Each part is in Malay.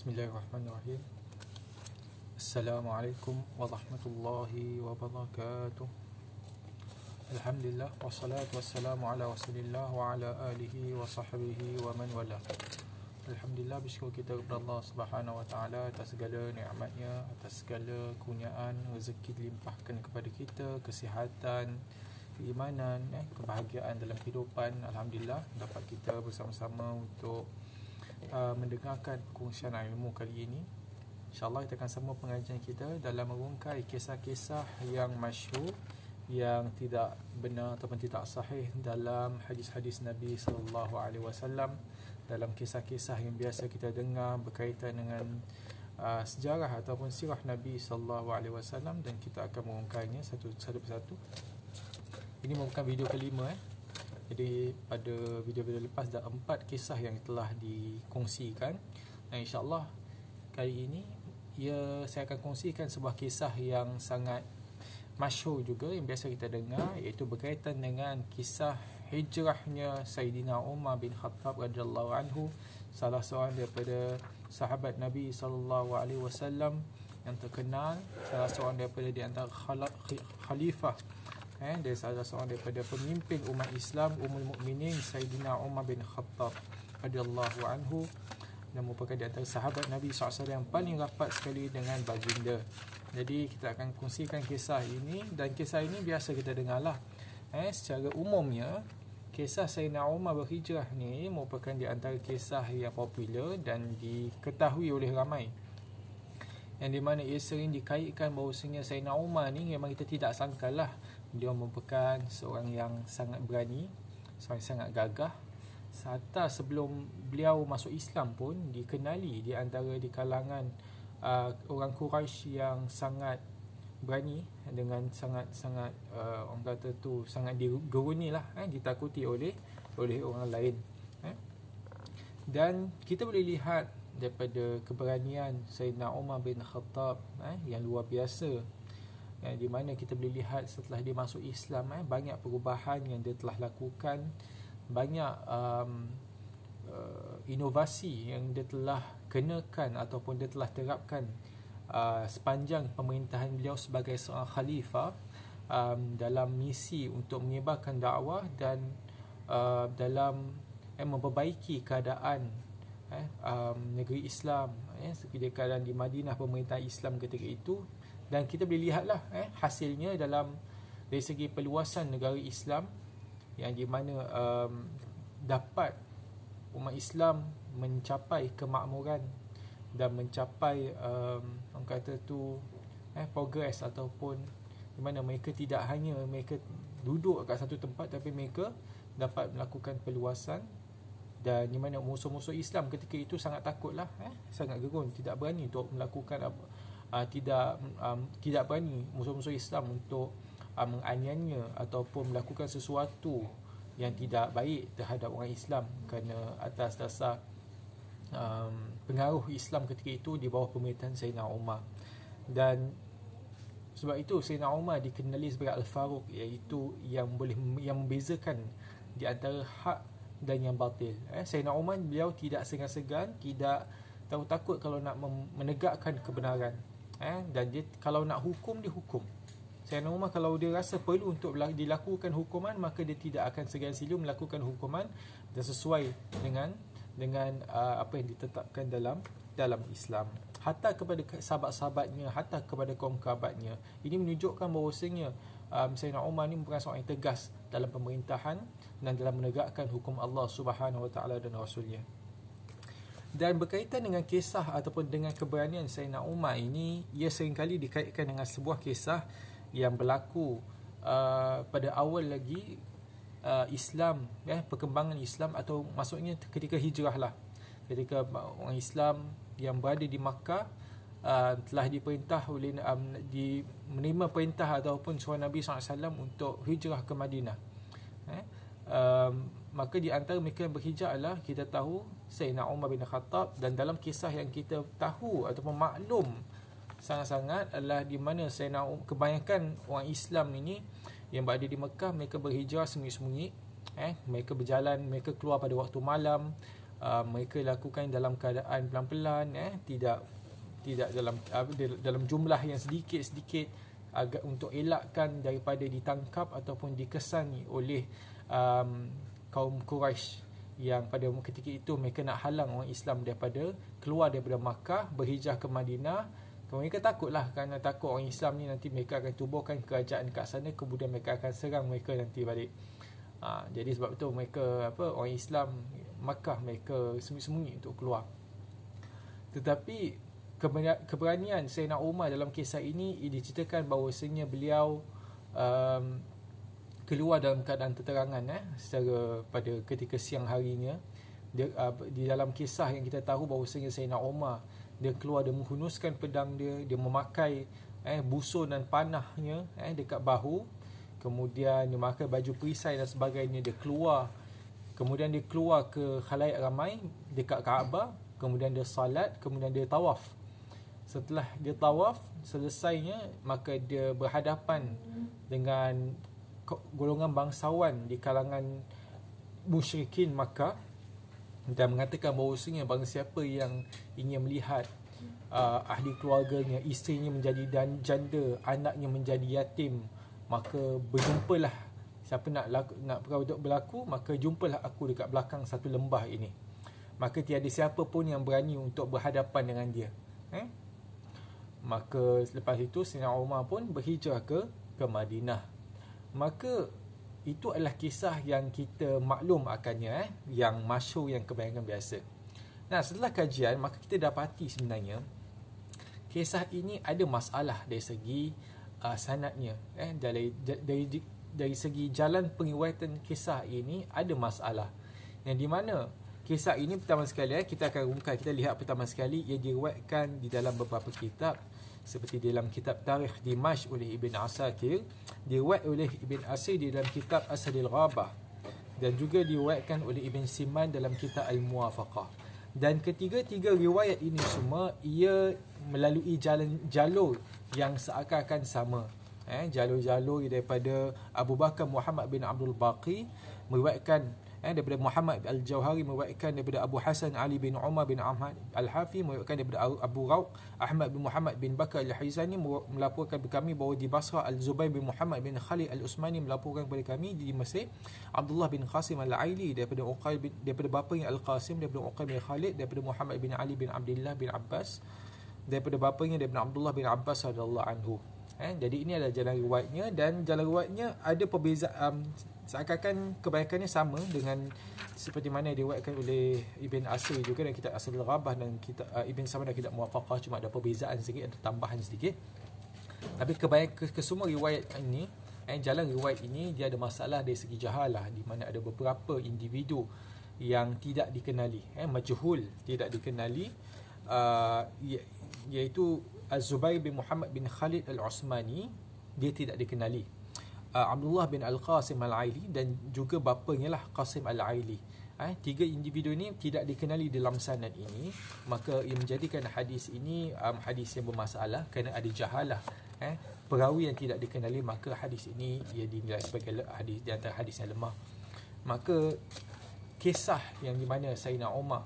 Bismillahirrahmanirrahim. Assalamualaikum warahmatullahi wabarakatuh. Alhamdulillah, wassalatu wassalamu ala rasulillah wa ala alihi wa sahbihi wa man wala. Alhamdulillah, bersyukur kita kepada Allah Subhanahu wa taala atas segala nikmatnya, atas segala kurniaan, rezeki dilimpahkan kepada kita, kesihatan, keimanan, kebahagiaan dalam kehidupan. Alhamdulillah, dapat kita bersama-sama untuk mendengarkan perkongsian ilmu kali ini. InsyaAllah kita akan sambung pengajian kita dalam merungkai kisah-kisah yang masyhur, yang tidak benar ataupun tidak sahih dalam hadis-hadis Nabi SAW, dalam kisah-kisah yang biasa kita dengar berkaitan dengan sejarah ataupun sirah Nabi SAW, dan kita akan merungkainya satu persatu. Ini merupakan video kelima. Jadi pada video-video lepas dah 4 kisah yang telah dikongsikan. Dan insyaAllah kali ini saya akan kongsikan sebuah kisah yang sangat masyhur juga, yang biasa kita dengar, iaitu berkaitan dengan kisah hijrahnya Sayyidina Umar bin Khattab radhiyallahu anhu, salah seorang daripada sahabat Nabi SAW yang terkenal, salah seorang daripada di antara khalifah, dari salah seorang daripada pemimpin umat Islam, Ummul Mukminin Sayyidina Umar bin Khattab radhiyallahu anhu, dan merupakan di antara sahabat Nabi SAW yang paling rapat sekali dengan baginda. Jadi kita akan kongsikan kisah ini, dan kisah ini biasa kita dengarlah. Secara umumnya kisah Sayyidina Umar berhijrah ni merupakan di antara kisah yang popular dan diketahui oleh ramai, yang di mana ia sering dikaitkan bahawasanya Sayyidina Umar ni memang kita tidak sangkalah dia merupakan seorang yang sangat berani, seorang yang sangat gagah. Hatta sebelum beliau masuk Islam pun dikenali di antara di kalangan orang Quraisy yang sangat berani, dengan sangat orang kata tu sangat digerunilah, ditakuti oleh orang lain. Dan kita boleh lihat daripada keberanian Sayyidina Umar bin Khattab yang luar biasa, di mana kita boleh lihat setelah dia masuk Islam, banyak perubahan yang dia telah lakukan, banyak inovasi yang dia telah kenakan ataupun dia telah terapkan sepanjang pemerintahan beliau sebagai seorang khalifah, dalam misi untuk menyebarkan dakwah dan dalam memperbaiki keadaan negeri Islam, seperti keadaan di Madinah, pemerintahan Islam ketika itu. Dan kita boleh lihatlah hasilnya dalam dari segi perluasan negara Islam, yang di mana dapat umat Islam mencapai kemakmuran dan mencapai orang kata tu progress, ataupun di mana mereka tidak hanya mereka duduk kat satu tempat, tapi mereka dapat melakukan perluasan. Dan di mana musuh-musuh Islam ketika itu sangat takutlah, sangat gerun, tidak berani untuk melakukan apa, tidak berani musuh-musuh Islam untuk menganiaya ataupun melakukan sesuatu yang tidak baik terhadap orang Islam, kerana atas dasar pengaruh Islam ketika itu di bawah pemerintahan Sayyidina Umar. Dan sebab itu Sayyidina Umar dikenali sebagai Al-Faruq, iaitu yang membezakan di antara hak dan yang batil. Sayyidina Umar, beliau tidak segan-segan, tidak takut kalau nak menegakkan kebenaran, dan dia kalau nak hukum, dia hukum. Sayyidina Umar kalau dia rasa perlu untuk dilakukan hukuman, maka dia tidak akan segan-silu melakukan hukuman dan sesuai dengan apa yang ditetapkan dalam Islam. Hatta kepada sahabat-sahabatnya, hatta kepada kaum kerabatnya. Ini menunjukkan bahawasanya Sayyidina Umar ni merupakan seorang yang tegas dalam pemerintahan dan dalam menegakkan hukum Allah Subhanahu Wa Taala dan Rasulnya. Dan berkaitan dengan kisah ataupun dengan keberanian Sayyidina Umar ini, ia seringkali dikaitkan dengan sebuah kisah yang berlaku pada awal lagi Islam, perkembangan Islam, atau maksudnya ketika hijrah lah, ketika orang Islam yang berada di Makkah telah diperintah oleh menerima perintah ataupun suruh Nabi SAW untuk hijrah ke Madinah. Maka di antara mereka yang berhijrah adalah, kita tahu, Sayyidina Umar bin Khattab. Dan dalam kisah yang kita tahu ataupun maklum sangat-sangat adalah di mana kebanyakan orang Islam ini yang berada di Mekah, mereka berhijrah sembunyi-sembunyi. Mereka berjalan, mereka keluar pada waktu malam, mereka lakukan dalam keadaan pelan-pelan, tidak dalam jumlah yang sedikit-sedikit, agar untuk elakkan daripada ditangkap ataupun dikesani oleh kaum Quraisy yang pada ketika itu mereka nak halang orang Islam daripada keluar daripada Makkah berhijrah ke Madinah. Mereka takutlah, kerana takut orang Islam ni nanti mereka akan tubuhkan kerajaan kat sana, kemudian mereka akan serang mereka nanti balik. Jadi sebab itu mereka orang Islam Makkah mereka sembunyi-sembunyi untuk keluar. Tetapi keberanian Sayyidina Umar dalam kisah ini diceritakan bahawasanya beliau keluar dalam keadaan terterangan, secara pada ketika siang harinya. Di dalam kisah yang kita tahu bahawasanya Sayyidina Umar dia keluar, dia menghunuskan pedang dia memakai busur dan panahnya dekat bahu, kemudian dia memakai baju perisai dan sebagainya, dia keluar, kemudian dia keluar ke khalayak ramai dekat Kaabah, kemudian dia salat, kemudian dia tawaf. Setelah dia tawaf selesainya, maka dia berhadapan dengan golongan bangsawan di kalangan musyrikin Makkah dan mengatakan bahawasanya barang siapa yang ingin melihat ahli keluarganya, isterinya menjadi janda, anaknya menjadi yatim, maka berjumpalah. Siapa nak berlaku, maka jumpalah aku dekat belakang satu lembah ini. Maka tiada siapa pun yang berani untuk berhadapan dengan dia. Maka selepas itu Sayyidina Umar pun berhijrah ke Madinah. Maka itu adalah kisah yang kita maklum akannya, yang masyhur, yang kebanyakan biasa. Nah, setelah kajian, maka kita dapati sebenarnya kisah ini ada masalah dari segi sanadnya. Dari segi jalan pengriwayatan kisah ini ada masalah. Yang di mana kisah ini pertama sekali kita akan rungkai, kita lihat pertama sekali ia diriwayatkan di dalam beberapa kitab, seperti dalam kitab Tarikh Dimashq oleh Ibn Asakir, diriwayat oleh Ibn Asir di dalam kitab Asadil Ghabah, dan juga diriwayatkan oleh Ibn Siman dalam kitab Al-Muwafaqah. Dan ketiga-tiga riwayat ini semua ia melalui jalur yang seakan-akan sama. Jalur-jalur daripada Abu Bakar Muhammad bin Abdul Baqi meriwayatkan daripada Muhammad Al-Jauhari, meriwayatkan daripada Abu Hasan Ali bin Umar bin Ahmad Al-Hafi, meriwayatkan daripada Abu Rauq Ahmad bin Muhammad bin Bakar Al-Haizani, melaporkan kepada kami bahawa di Basrah Al-Zubair bin Muhammad bin Khalid Al-Usmani melaporkan kepada kami di Mesir Abdullah bin Qasim Al-Aili daripada bapanya Al-Qasim, daripada Uqayl bin Khalid, daripada Muhammad bin Ali bin Abdullah bin Abbas, daripada bapanya daripada Abdullah bin Abbas radhiyallahu anhu. Jadi ini adalah jalan riwayatnya, dan jalan riwayatnya ada perbezaan, seakan-akan kebanyakannya sama dengan seperti mana diriwayatkan oleh Ibn Asir juga dalam kitab Asadul Ghabah dan kitab Ibn Saman dan kitab Muwafaqah, cuma ada perbezaan sedikit, ada tambahan sedikit. Tapi kebanyakan kesemua riwayat ini, jalan riwayat ini dia ada masalah dari segi jahalah, di mana ada beberapa individu yang tidak dikenali, majhul, tidak dikenali, iaitu Az-Zubair bin Muhammad bin Khalid Al-Usmani, dia tidak dikenali. Abdullah bin Al-Qasim Al-Aili dan juga bapanya lah Qasim Al-Aili. Tiga individu ini tidak dikenali dalam sanad ini, maka ia menjadikan hadis ini hadis yang bermasalah kerana ada jahalah. Perawi yang tidak dikenali, maka hadis ini ia dinilai sebagai hadis di antara hadis yang lemah. Maka kisah yang di mana Sayyidina Umar,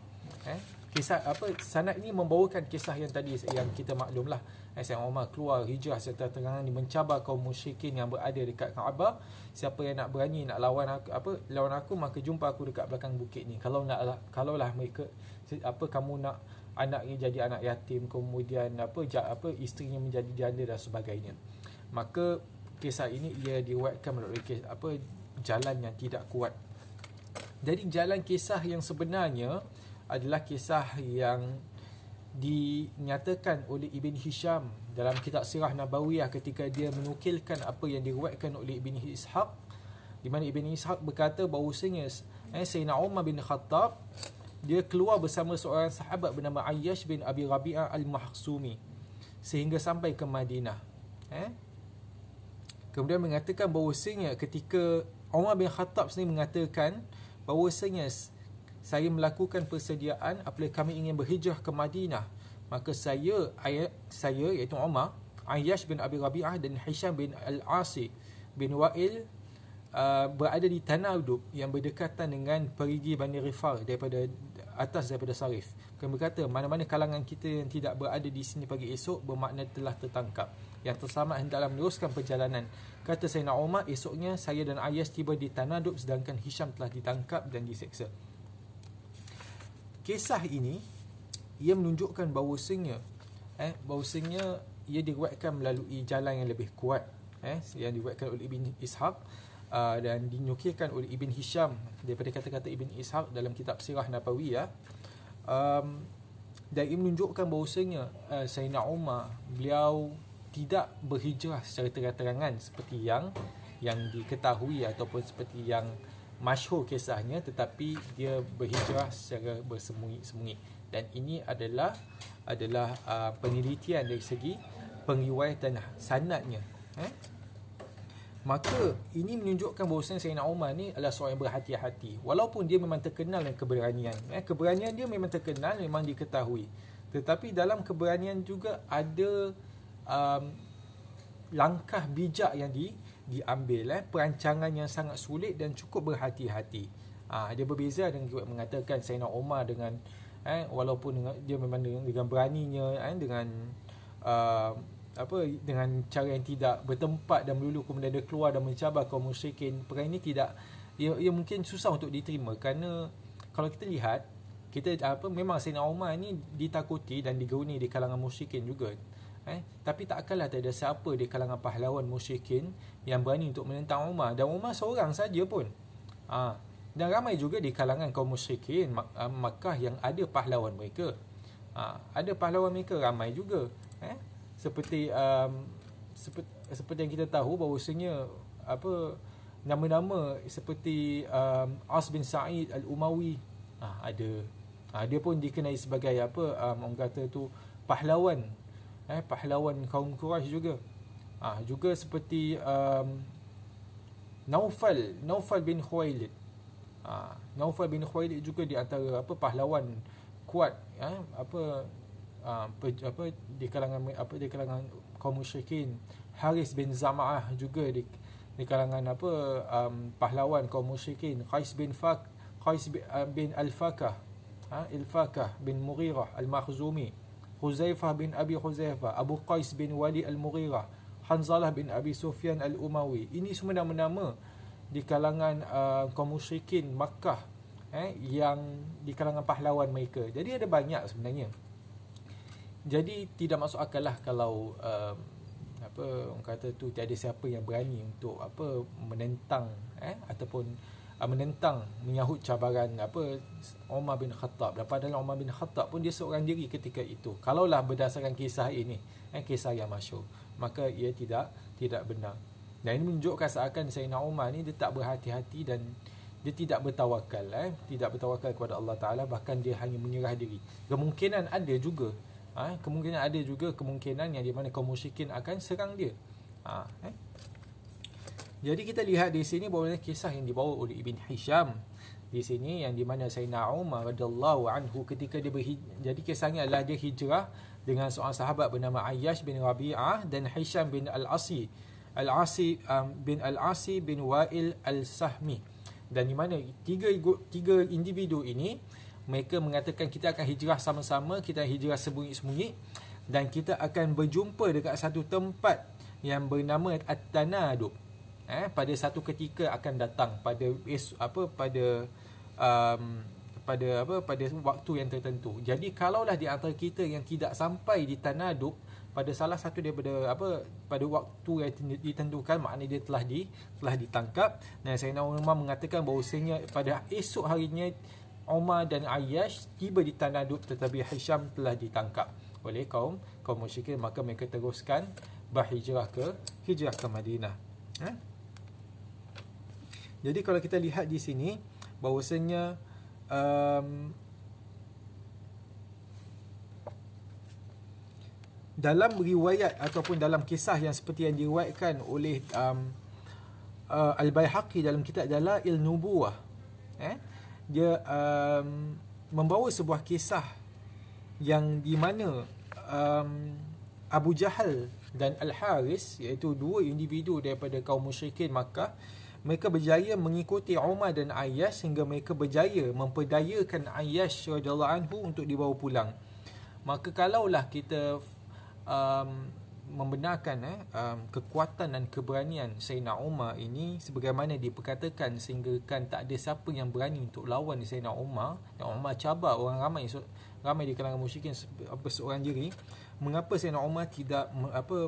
kisah sanad ini membawakan kisah yang tadi yang kita maklumlah. Sayyidina Umar keluar hijrah serta terangan mencabar kaum musyrikin yang berada dekat Kaabah. Siapa yang nak berani nak lawan aku, maka jumpa aku dekat belakang bukit ni. Kalaulah mereka kamu nak anaknya jadi anak yatim, kemudian isterinya menjadi janda dan sebagainya, maka kisah ini ia diriwayatkan melalui jalan yang tidak kuat. Jadi jalan kisah yang sebenarnya adalah kisah yang dinyatakan oleh Ibn Hisham dalam kitab Sirah Nabawiyah ketika dia menukilkan apa yang diriwayatkan oleh Ibn Ishaq, di mana Ibn Ishaq berkata bahawasanya Sayyidina Umar bin Khattab dia keluar bersama seorang sahabat bernama Ayyash bin Abi Rabi'ah Al-Mahsumi sehingga sampai ke Madinah. Kemudian mengatakan bahawasanya ketika Umar bin Khattab sendiri mengatakan bahawasanya saya melakukan persediaan apabila kami ingin berhijrah ke Madinah, maka saya iaitu Umar, Ayyash bin Abi Rabi'ah dan Hisham bin Al-Asi bin Wa'il berada di tanah Udub yang berdekatan dengan perigi Bani Ghifar daripada atas daripada Sarif. Kami berkata, mana-mana kalangan kita yang tidak berada di sini pagi esok bermakna telah tertangkap. Yang terselamat hendaklah meneruskan perjalanan. Kata Sayyidina Umar, esoknya saya dan Ayyash tiba di Tanadub sedangkan Hisham telah ditangkap dan diseksa. Kisah ini ia menunjukkan bahawasanya ia diriwayatkan melalui jalan yang lebih kuat, yang diriwayatkan oleh Ibn Ishaq dan dinukilkan oleh Ibn Hisham daripada kata-kata Ibn Ishaq dalam kitab Sirah Nabawiyah. Dan ia menunjukkan bahawasanya Sayyidina Umar, beliau tidak berhijrah secara terang-terangan seperti yang diketahui ataupun seperti yang masyhur kisahnya, tetapi dia berhijrah secara bersembunyi-sembunyi. Dan ini adalah penelitian dari segi pengriwayatan sanadnya. Maka ini menunjukkan bahawasanya Sayyidina Umar ni adalah seorang yang berhati-hati. Walaupun dia memang terkenal dengan keberanian. Keberanian dia memang terkenal, memang diketahui. Tetapi dalam keberanian juga ada langkah bijak yang diambil, perancangan yang sangat sulit dan cukup berhati-hati. Dia berbeza dengan mengatakan Sayyidina Umar dengan walaupun dia memang dengan beraninya, dengan dengan cara yang tidak bertempat dan melulu kemudian dia keluar dan mencabar kaum musyrikin. Perkara ini tidak, ia mungkin susah untuk diterima, kerana kalau kita lihat, memang Sayyidina Umar ni ditakuti dan digeruni di kalangan musyrikin juga. Tapi tak akanlah tak ada siapa di kalangan pahlawan musyrikin yang berani untuk menentang Umar. Dan Umar seorang saja pun. Dan ramai juga di kalangan kaum musyrikin Makkah yang ada pahlawan mereka. Ada pahlawan mereka ramai juga. Seperti yang kita tahu bahawasanya nama-nama seperti As bin Sa'id Al-Umawi ada. Dia pun dikenali sebagai orang kata tu pahlawan. Pahlawan kaum Quraisy juga. Juga seperti Naufal bin Khuwailid. Naufal bin Khuwailid juga di antara pahlawan kuat di kalangan kaum musyrikin. Haris bin Zam'ah juga di kalangan pahlawan kaum musyrikin. Qais bin Al-Fakah, Al-Fakah bin Mughirah Al-Makhzumi, Huzaifah bin Abi Huzaifah, Abu Qais bin Wali Al-Mughirah, Hanzalah bin Abi Sufyan Al-Umawi. Ini semua nama-nama di kalangan kaum musyrikin Makkah, yang di kalangan pahlawan mereka. Jadi ada banyak sebenarnya. Jadi tidak masuk akal lah kalau orang kata tu tiada siapa yang berani untuk menentang ataupun menentang, menyahut cabaran Umar bin Khattab. Dan padahal Umar bin Khattab pun dia seorang diri ketika itu. Kalaulah berdasarkan kisah ini, kisah yang masyhur, maka ia tidak benar. Dan ini menunjukkan seakan Sayyidina Umar ni dia tak berhati-hati dan dia tidak bertawakal, tidak bertawakal kepada Allah Ta'ala, bahkan dia hanya menyerah diri. Kemungkinan ada juga kemungkinan yang di mana kaum musyrikin akan serang dia. Jadi kita lihat di sini bahawa kisah yang dibawa oleh Ibn Hisham di sini, yang di mana Sayyidina Umar radhiyallahu anhu ketika dia jadi kisahnya adalah dia hijrah dengan seorang sahabat bernama Ayyash bin Rabi'ah dan Hisham bin Al-Asi bin Al-Asi bin Wa'il Al-Sahmi. Dan di mana tiga individu ini, mereka mengatakan kita akan hijrah sama-sama, kita hijrah sembunyi-sembunyi, dan kita akan berjumpa dekat satu tempat yang bernama At-Tanadub. Pada satu ketika akan datang pada waktu yang tertentu. Jadi kalaulah di antara kita yang tidak sampai di Tanadub pada salah satu daripada pada waktu yang ditentukan, maknanya dia telah ditangkap. Dan Sayyidina Umar mengatakan bahawasanya pada esok harinya Umar dan Ayyash tiba di Tanadub, tetapi Hisham telah ditangkap oleh kaum musyrikin. Maka mereka teruskan berhijrah ke Madinah. Jadi kalau kita lihat di sini bahawasanya dalam riwayat ataupun dalam kisah yang seperti yang diriwayatkan oleh Al-Baihaqi dalam kitab Dalail Nubuwah, dia membawa sebuah kisah yang di mana Abu Jahal dan Al-Haris, iaitu dua individu daripada kaum musyrikin Makkah, mereka berjaya mengikuti Umar dan Ayyash sehingga mereka berjaya memperdayakan Ayyash radhiyallahu anhu untuk dibawa pulang. Maka kalaulah kita membenarkan kekuatan dan keberanian Sayyidina Umar ini sebagaimana diperkatakan, sehingga kan tak ada siapa yang berani untuk lawan Sayyidina Umar, dan Umar cabar orang ramai di kalangan musyrikin seorang diri. Mengapa Sayyidina Umar tidak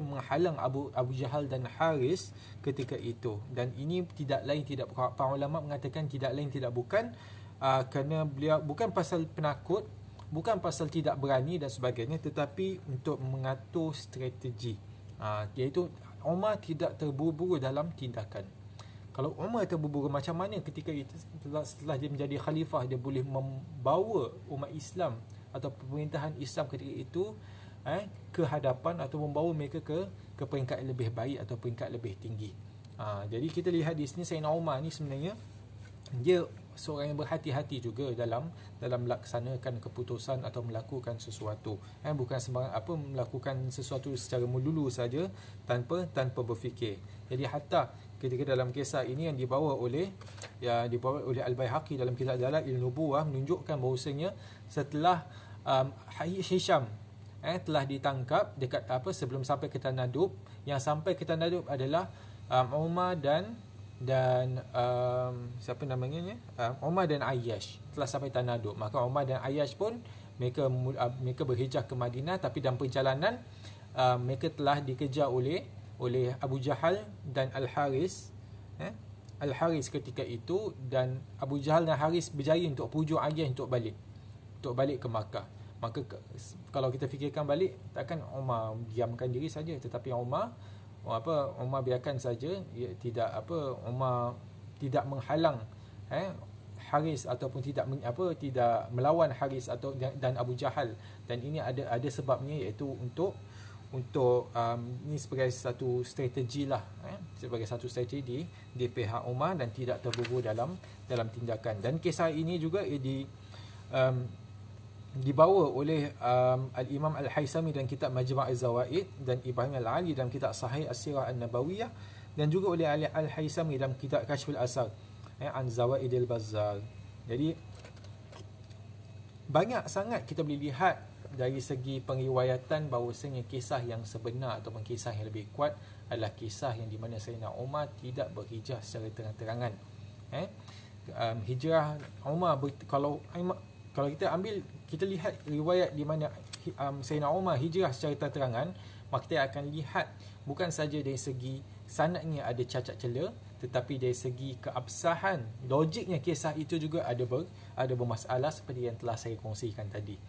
menghalang Abu Jahal dan Haris ketika itu? Dan ini tidak lain tidak, para ulama mengatakan tidak lain tidak bukan kerana beliau bukan pasal penakut, bukan pasal tidak berani dan sebagainya, tetapi untuk mengatur strategi. Iaitu Umar tidak terburu-buru dalam tindakan. Kalau Umar terburu-buru, macam mana ketika itu setelah dia menjadi khalifah, dia boleh membawa umat Islam atau pemerintahan Islam ketika itu ke hadapan atau membawa mereka ke peringkat lebih baik atau peringkat lebih tinggi. Jadi kita lihat di sini Sayyidina Umar ni sebenarnya dia seorang yang berhati-hati juga dalam melaksanakan keputusan atau melakukan sesuatu. Bukan sembarang melakukan sesuatu secara melulu saja tanpa berfikir. Jadi hatta ketika dalam kisah ini yang dibawa oleh Al-Baihaqi dalam kitab Dalail Nubuwah menunjukkan bahawasanya setelah Hisham telah ditangkap dekat sebelum sampai ke Tanadub, yang sampai ke Tanadub adalah Umar dan siapa namanya Umar dan Ayyash telah sampai Tanadub. Maka Umar dan Ayyash pun mereka berhijrah ke Madinah, tapi dalam perjalanan mereka telah dikejar oleh Abu Jahal dan Al-Haris Al-Haris ketika itu, dan Abu Jahal dan Haris berjaya untuk pujuk Ayyash untuk balik ke Makkah. Maka kalau kita fikirkan balik, takkan Umar diamkan diri saja, tetapi Umar biarkan saja, Umar tidak menghalang Haris ataupun tidak melawan Haris dan Abu Jahal. Dan ini ada sebabnya, iaitu untuk ini sebagai satu strategi lah, sebagai satu strategi di pihak Umar dan tidak terburu dalam tindakan. Dan kisah ini juga dibawa oleh Al-Imam Al-Haythami dalam kitab Majma' Az-Zawaid, dan Ibrahim Al-Ali dalam kitab Sahih As-Sirah An-Nabawiyah, dan juga oleh Al-Haythami dalam kitab Kashful Asar an Zawaid Al-Bazzar. Jadi banyak sangat kita boleh lihat dari segi pengriwayatan bahawasanya kisah yang sebenar ataupun kisah yang lebih kuat adalah kisah yang di mana Sayyidina Umar tidak berhijrah secara terang-terangan. Hijrah Umar kalau kita lihat riwayat di mana Sayyidina Umar hijrah secara terang-terangan, maka kita akan lihat bukan saja dari segi sanadnya ada cacat cela, tetapi dari segi keabsahan, logiknya kisah itu juga ada bermasalah seperti yang telah saya kongsikan tadi.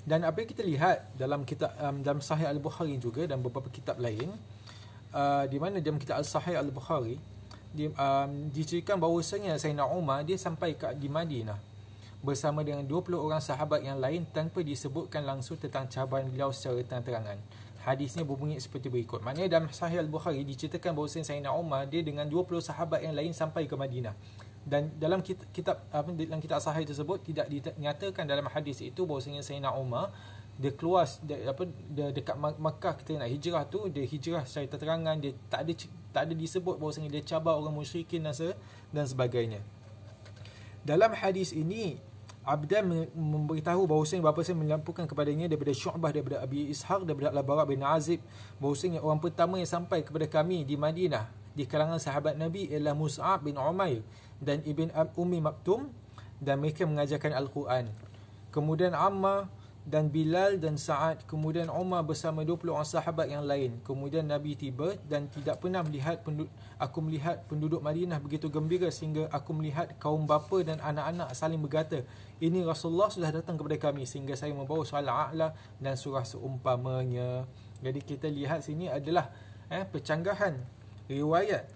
Dan apa yang kita lihat dalam kitab dalam Sahih Al-Bukhari juga dan beberapa kitab lain, di mana dalam kitab Al-Sahih Al-Bukhari diceritakan bahawasanya Sayyidina Umar dia sampai di Madinah bersama dengan 20 orang sahabat yang lain tanpa disebutkan langsung tentang cabaran beliau secara terang-terangan. Hadisnya berbunyi seperti berikut. Maknanya dalam Sahih Al-Bukhari diceritakan bahawasanya Sayyidina Umar dia dengan 20 sahabat yang lain sampai ke Madinah. Dan dalam dalam kitab Sahih tersebut tidak dinyatakan dalam hadis itu bahawasanya Sayyidina Umar dia keluar dia dekat Makkah, kita nak hijrah tu, dia hijrah secara terang-terangan, dia tak ada disebut bahawasanya dia cabar orang musyrikin dan sebagainya. Dalam hadis ini Abdan memberitahu bahawasanya bapa saya melampurkan kepadanya daripada Syu'bah, daripada Abi Ishaq, daripada Al-Bara bin Azib, bahawasanya orang pertama yang sampai kepada kami di Madinah di kalangan sahabat Nabi ialah Mus'ab bin Umair dan Ibn Ummi Maktum, dan mereka mengajarkan Al-Quran. Kemudian Ammar dan Bilal dan Sa'ad. Kemudian Umar bersama 20 orang sahabat yang lain. Kemudian Nabi tiba, dan tidak pernah aku melihat penduduk Madinah begitu gembira sehingga aku melihat kaum bapa dan anak-anak saling berkata, ini Rasulullah sudah datang kepada kami, sehingga saya membawa surah Al-A'la dan surah seumpamanya. Jadi kita lihat sini adalah percanggahan riwayat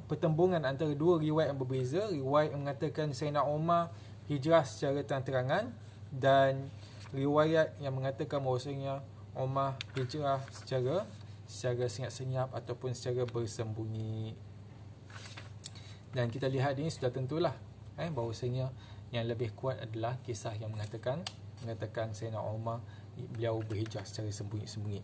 pertembungan antara dua riwayat yang berbeza. Riwayat yang mengatakan Sayyidina Umar hijrah secara terang-terangan, dan riwayat yang mengatakan bahawasanya Umar hijrah secara senyap-senyap ataupun secara bersembunyi. Dan kita lihat ini sudah tentulah bahawasanya yang lebih kuat adalah kisah yang mengatakan Sayyidina Umar beliau berhijrah secara sembunyi-sembunyi.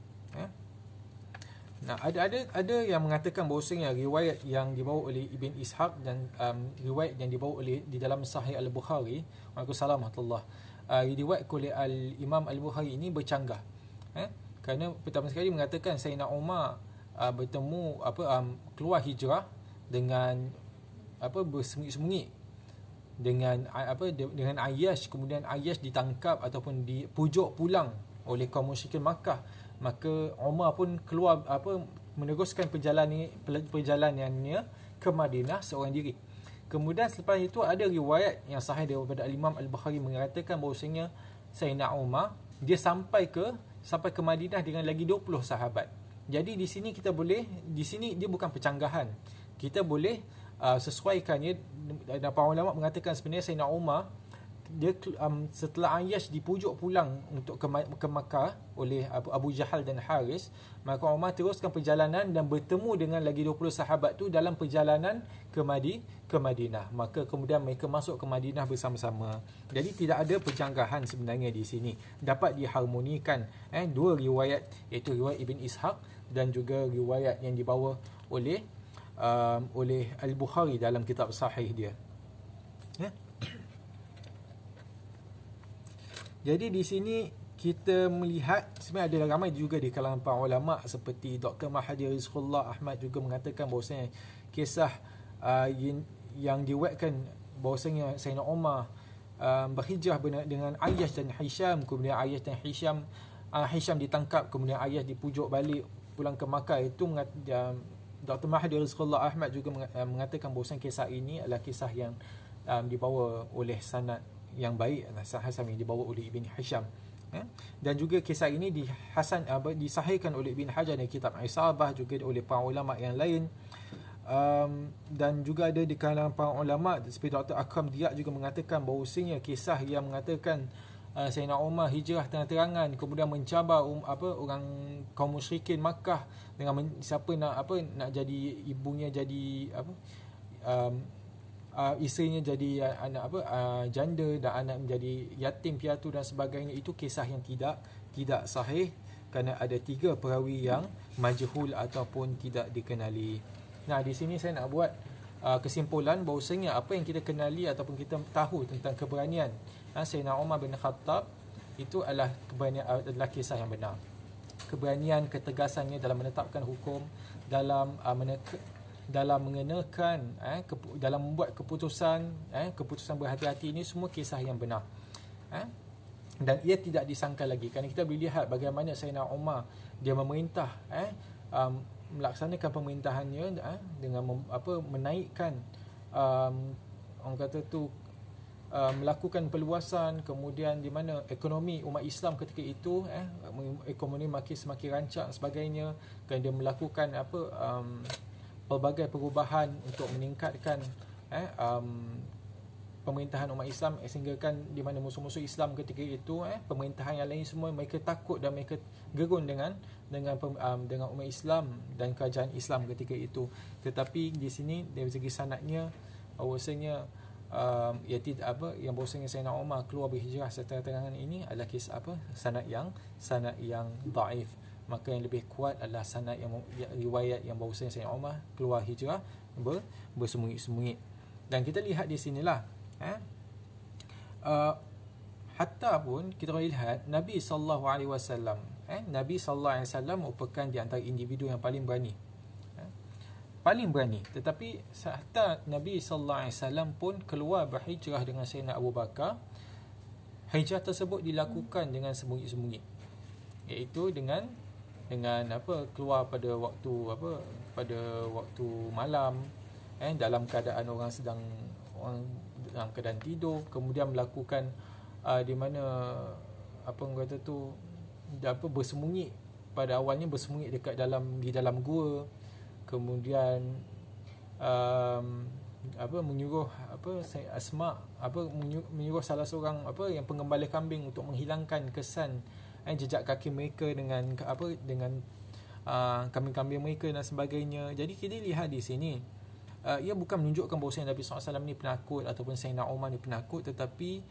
Nah, ada yang mengatakan bahawasanya riwayat yang dibawa oleh Ibn Ishaq dan riwayat yang dibawa oleh di dalam Sahih Al-Bukhari, Waalaikumsalam warahmatullah, diriwayatkan oleh Imam Al-Bukhari ini bercanggah. Kerana pertama sekali mengatakan Sayyidina Umar bertemu keluar hijrah dengan bersembunyi-sembunyi dengan Ayyash, kemudian Ayyash ditangkap ataupun dipujuk pulang oleh kaum musyrikin Makkah. Maka Umar pun keluar meneruskan perjalanannya ke Madinah seorang diri. Kemudian selepas itu ada riwayat yang sahih daripada Imam Al-Bukhari mengatakan bahawasanya Sayyidina Umar dia sampai ke Madinah dengan lagi 20 sahabat. Jadi di sini dia bukan percanggahan. Kita boleh sesuaikannya, dan para ulama mengatakan sebenarnya Sayyidina Umar dia setelah Ayyash dipujuk pulang untuk ke Makkah oleh Abu Jahal dan Haris, maka Umar teruskan perjalanan dan bertemu dengan lagi 20 sahabat tu dalam perjalanan ke Madinah. Maka kemudian mereka masuk ke Madinah bersama-sama. Jadi tidak ada perjanggahan sebenarnya di sini. Dapat diharmonikan dua riwayat, iaitu riwayat Ibn Ishaq dan juga riwayat yang dibawa oleh Al-Bukhari dalam kitab sahih dia. Jadi di sini kita melihat sebenarnya ada ramai juga di kalangan para ulama seperti Dr. Mahathir Rizqullah Ahmad juga mengatakan bahawasanya kisah yang diriwayatkan bahawasanya Sayyidina Umar berhijrah dengan Ayyash dan Hisham, kemudian Ayyash dan Hisham ditangkap, kemudian Ayyash dipujuk balik pulang ke Makkah, itu Dr. Mahathir Rizqullah Ahmad juga mengatakan bahawasanya kisah ini adalah kisah yang dibawa oleh sanad yang baik, Hasan yang dibawa oleh Ibn Hisham. Dan juga kisah ini disahihkan oleh Ibn Hajar dalam kitab Isabah, juga oleh para ulama yang lain. Dan juga ada di kalangan para ulama seperti Dr. Akram Diak juga mengatakan bahawasanya kisah yang mengatakan Sayyidina Umar hijrah terang-terangan kemudian mencabar orang kaum musyrikin Makkah dengan siapa nak jadi ibunya jadi isterinya jadi janda dan anak menjadi yatim piatu dan sebagainya. Itu kisah yang tidak sahih kerana ada 3 perawi yang majhul ataupun tidak dikenali. Nah, di sini saya nak buat kesimpulan bahawasanya apa yang kita kenali ataupun kita tahu tentang keberanian Sayyidina Umar bin Khattab itu adalah kisah yang benar. Keberanian, ketegasannya dalam menetapkan hukum, dalam mengenakan dalam membuat keputusan berhati-hati, ini semua kisah yang benar. Dan ia tidak disangka lagi, kerana kita boleh lihat bagaimana Sayyidina Umar dia memerintah melaksanakan pemerintahannya dengan menaikkan orang kata tu melakukan perluasan, kemudian di mana ekonomi umat Islam ketika itu ekonomi semakin rancak sebagainya, dan dia melakukan pelbagai perubahan untuk meningkatkan pemerintahan umat Islam, sehingga kan di mana musuh-musuh Islam ketika itu pemerintahan yang lain semua mereka takut dan mereka gerun dengan umat Islam dan kerajaan Islam ketika itu. Tetapi di sini dari segi sanadnya bahawasanya yang bahawasanya Sayyidina Umar keluar berhijrah secara terangan ini adalah kisah sanad yang dhaif. Maka yang lebih kuat adalah sanad yang riwayat yang bahawasanya Sayyidina Umar keluar hijrah bersembunyi-sembunyi. Dan kita lihat di sinilah hatta pun kita boleh lihat Nabi SAW merupakan di antara individu yang paling berani, tetapi hatta Nabi SAW pun keluar berhijrah dengan Sayyidina Abu Bakar. Hijrah tersebut dilakukan dengan sembunyi-sembunyi, iaitu dengan keluar pada waktu malam, dalam keadaan orang dalam keadaan tidur, kemudian melakukan di mana bersembunyi. Pada awalnya bersembunyi di dalam gua, kemudian menyuruh Asma menyuruh salah seorang yang penggembala kambing untuk menghilangkan kesan jejak kaki mereka dengan kambing-kambing mereka dan sebagainya. Jadi kita lihat di sini ia bukan menunjukkan bahawa Nabi SAW ni penakut ataupun Sayyidina Umar ni penakut, tetapi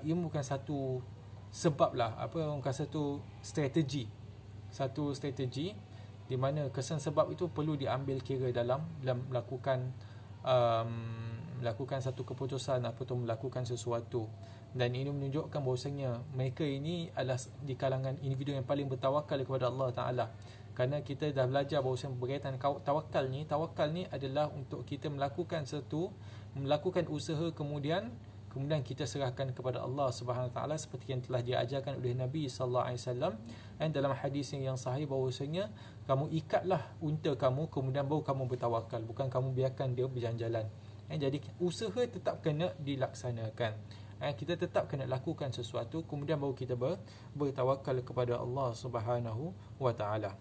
ia bukan satu sebab lah, satu strategi di mana kesan sebab itu perlu diambil kira dalam melakukan melakukan satu keputusan atau melakukan sesuatu. Dan ini menunjukkan bahawasanya mereka ini adalah di kalangan individu yang paling bertawakal kepada Allah Ta'ala. Kerana kita dah belajar bahawasanya berkaitan tawakal ni adalah untuk kita melakukan usaha, kemudian kita serahkan kepada Allah Subhanahu Wa Taala seperti yang telah diajarkan oleh Nabi sallallahu alaihi wasallam dalam hadis yang sahih bahawasanya kamu ikatlah unta kamu, kemudian baru kamu bertawakal, bukan kamu biarkan dia berjalan-jalan. Jadi usaha tetap kena dilaksanakan. Kita tetap kena lakukan sesuatu, kemudian baru kita bertawakal kepada Allah Subhanahu Wa Taala.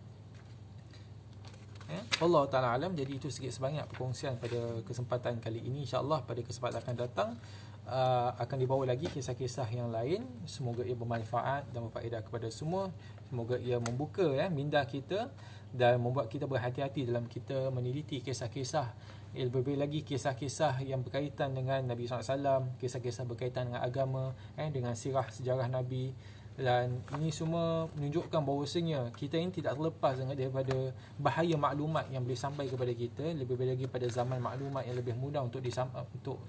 Allah Ta'ala alam. Jadi itu sikit sebanyak perkongsian pada kesempatan kali ini. InsyaAllah pada kesempatan akan datang akan dibawa lagi kisah-kisah yang lain. Semoga ia bermanfaat dan berfaedah kepada semua. Semoga ia membuka minda kita dan membuat kita berhati-hati dalam kita meneliti kisah-kisah, lebih lagi kisah-kisah yang berkaitan dengan Nabi SAW, kisah-kisah berkaitan dengan agama, dengan sirah sejarah Nabi. Dan ini semua menunjukkan bahawasanya kita ini tidak terlepas daripada bahaya maklumat yang boleh sampai kepada kita, lebih lagi pada zaman maklumat yang lebih mudah untuk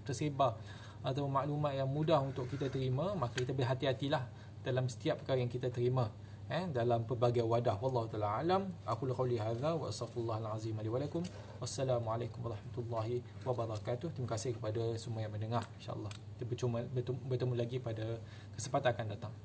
tersebar, atau maklumat yang mudah untuk kita terima. Maka kita berhati-hatilah dalam setiap perkara yang kita terima dalam pelbagai wadah. Wallahu ta'ala alam. Aqulu qawli hadza wa astaghfirullahal azim li wa lakum. Wassalamualaikum warahmatullahi wabarakatuh. Terima kasih kepada semua yang mendengar. InsyaAllah kita bertemu lagi pada kesempatan akan datang.